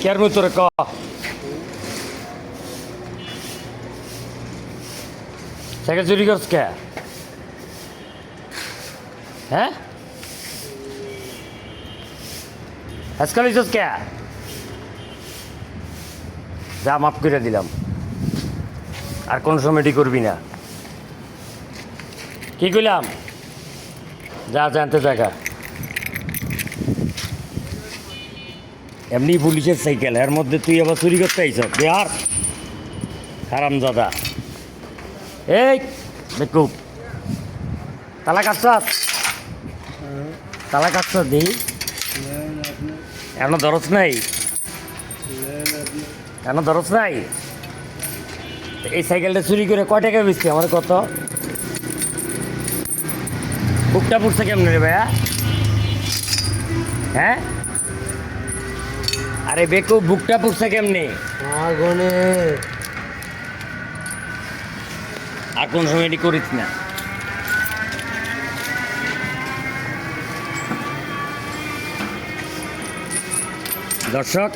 Care তোরে ক cycle চুরি করছ কে? হ্যাঁ আজকাল ইস কে? যা মাফ করে দিলাম, আর কোন সময় এটি করবি না। কি কইলাম? যা জানতে জায়গা। এমনি পুলিশের সাইকেল, এর মধ্যে তুই আবার চুরি করতে আইস আর হারাম দাদা। এই বেকুব, তালা কাটছ, তালা কাটছ দিই এখনো দরজ নাই, এখনো দরজ নাই। এই সাইকেলটা চুরি করে কয় টাকা বেচছি আমার কত? বুকটা পড়ছে কেমন রে ভাইয়া? হ্যাঁ আরে বেকু, বুকটা পড়ছে কেমনে? আগুনে। আর কোন সময় এটি করিস না। দর্শক,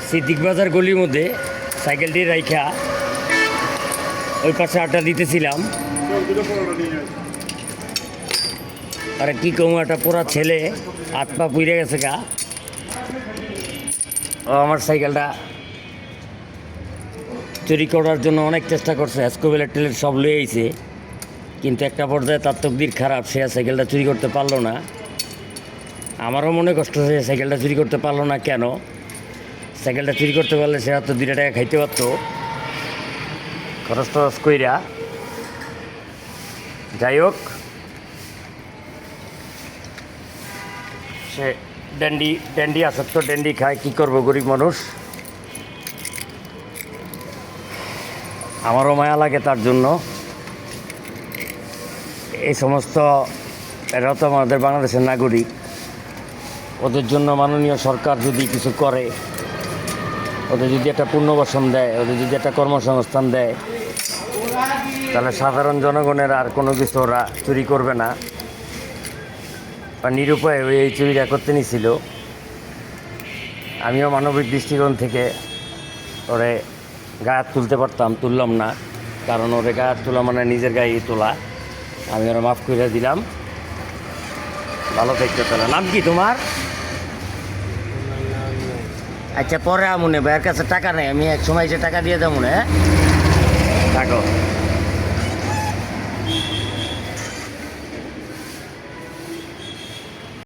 সিদ্দিক বাজার গলির মধ্যে সাইকেলটি রাইখা ওই পাশে আড্ডা দিতেছিলাম। আরে কি কম, একটা পোড়া ছেলে হাত পা পুড়ে গেছে গা। ও আমার সাইকেলটা চুরি করার জন্য অনেক চেষ্টা করছে, স্কোবেলের টেলের সব লয়ে আইছে, কিন্তু একটা পর্যায়ে তার তকদির খারাপ, সে সাইকেলটা চুরি করতে পারলো না। আমারও মনে কষ্ট হয়েছে সাইকেলটা চুরি করতে পারলো না কেন। সাইকেলটা চুরি করতে পারলে সে হয়তো 2 টাকা খাইতে পারতো, খরচ টরচ কইরা। যাই হোক, সে ড্যান্ডি আসক্ত, ড্যান্ডি খায়, কী করবো গরিব মানুষ। আমারও মায়া লাগে তার জন্য। এই সমস্ত, এরাও তো আমাদের বাংলাদেশের নাগরিক, ওদের জন্য মাননীয় সরকার যদি কিছু করে, ওদের যদি একটা পুনর্বাসন দেয়, ওদের যদি একটা কর্মসংস্থান দেয়, তাহলে সাধারণ জনগণের আর কোনো কিছু ওরা চুরি করবে না, বা নিরুপায় হয়ে এই চুরিটা করতে নিছিল। আমিও মানবিক দৃষ্টিকোণ থেকে ওরে গায়ে তুলতে পারতাম, তুললাম না, কারণ ওরে গায়ে তোলা মানে নিজের গায়ে তোলা। আমি ওরা মাফ করে দিলাম। ভালো থাকতে তোলা। নাম কি তোমার? আচ্ছা, পরে আমুনে ভাইয়ের কাছে টাকা নেই, আমি এক সময় এসে টাকা দিয়ে যাবো না। হ্যাঁ থাকো।